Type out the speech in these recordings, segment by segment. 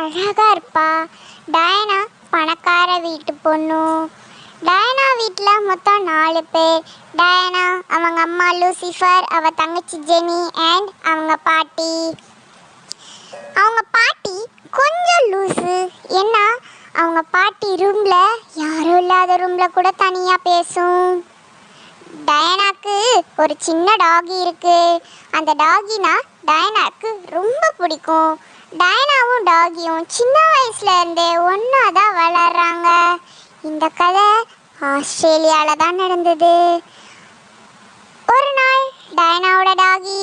அழகாக இருப்பா. டயனா பணக்கார வீட்டு பொண்ணு. டயனா வீட்டில் மொத்தம் 4 பேர். டயனா, அவங்க அம்மா லூசிஃபர், அவள் தங்கச்சி ஜெனி அண்ட் அவங்க பாட்டி. அவங்க பாட்டி கொஞ்சம் லூஸு. என்ன, அவங்க பாட்டி ரூமில் யாரும் இல்லாத ரூமில் கூட தனியாக பேசும். டயனாக்கு ஒரு சின்ன டாகி இருக்கு. அந்த டாகினா டயனாக்கு ரொம்ப பிடிக்கும். டயனாவும் டாகியும் சின்ன வயசுல இருந்தே ஒன்றா தான் வளர்றாங்க. இந்த கதை ஆஸ்திரேலியாவில் தான் நடந்தது. ஒரு நாள் டயனாவோட டாகி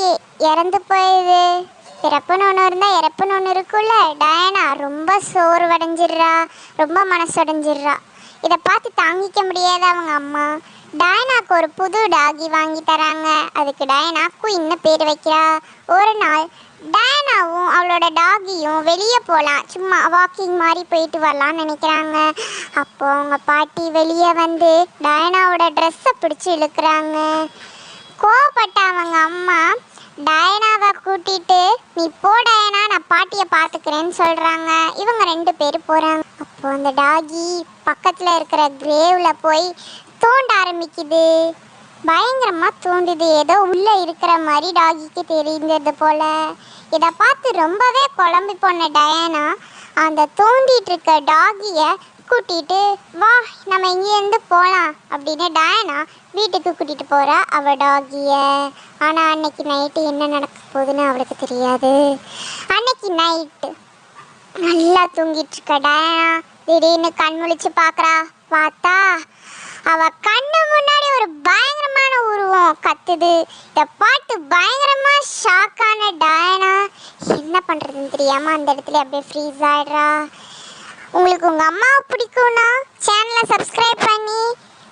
இறந்து போயிடுது. பிறப்புன்னு ஒன்று இருந்தால் இறப்புன்னு ஒன்று இருக்குல்ல. டயனா ரொம்ப சோர்வடைஞ்சிடுறா, ரொம்ப மனசடைஞ்சிடுறா. இதை பார்த்து தாங்கிக்க முடியாத அவங்க அம்மா டயனாக்கு ஒரு புது டாகி வாங்கி தராங்க. அதுக்கு டயனா குயின்னு பேர் வைக்கிறா. ஒரு நாள் டயனாவும் அவளோட டாகியும் வெளியே போகலாம், சும்மா வாக்கிங் மாதிரி போயிட்டு வரலான்னு நினைக்கிறாங்க. அப்போ அவங்க பாட்டி வெளியே வந்து டயனாவோட ட்ரெஸ்ஸை பிடிச்சி இழுக்கிறாங்க. கோவப்பட்ட அவங்க அம்மா டயனாவை கூட்டிட்டு, நீ போ டயனா, நான் பாட்டியை பார்த்துக்கிறேன்னு சொல்கிறாங்க. இவங்க 2 பேர் போகிறாங்க. அப்போ அந்த டாகி பக்கத்தில் இருக்கிற கிரேவில் போய் தோண்ட ஆரம்பிக்குது. பயங்கரமாக தோண்டுது. ஏதோ உள்ளே இருக்கிற மாதிரி டாகிக்கு தெரிந்தது போல். இதை பார்த்து ரொம்பவே குழம்பி போன டயனா அந்த தோண்டிட்டு இருக்க டாகியை கூட்டிகிட்டு, வா நம்ம இங்கேருந்து போகலாம் அப்படின்னு டயனா வீட்டுக்கு கூட்டிகிட்டு போகிறா அவள் டாகியை. ஆனால் அன்னைக்கு நைட்டு என்ன நடக்க போகுதுன்னு அவளுக்கு தெரியாது. அன்னைக்கு நைட்டு நல்லா தூங்கிட்டு இருக்க டயனா திடீர்னு கண் முழிச்சு பார்க்குறா. பார்த்தா அவள் கண்ணு முன்னாடி ஒரு பயங்கரமான உருவம் கத்துது. இதை பார்த்து பயங்கரமாக ஷாக்கான டயனா என்ன பண்ணுறதுன்னு தெரியாமல் அந்த இடத்துல அப்படியே ஃப்ரீஸ் ஆகிடுறா. உங்களுக்கு உங்கள் அம்மாவை பிடிக்கும்னா சேனலை சப்ஸ்கிரைப் பண்ணி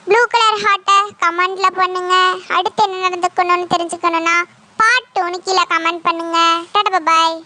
ப்ளூ கலர் ஹார்ட்டை கமெண்டில் பண்ணுங்கள். அடுத்து என்ன நடந்துக்கணும்னு தெரிஞ்சுக்கணுன்னா பார்ட் 2 கீழே கமெண்ட் பண்ணுங்கள். டாடா பாய்.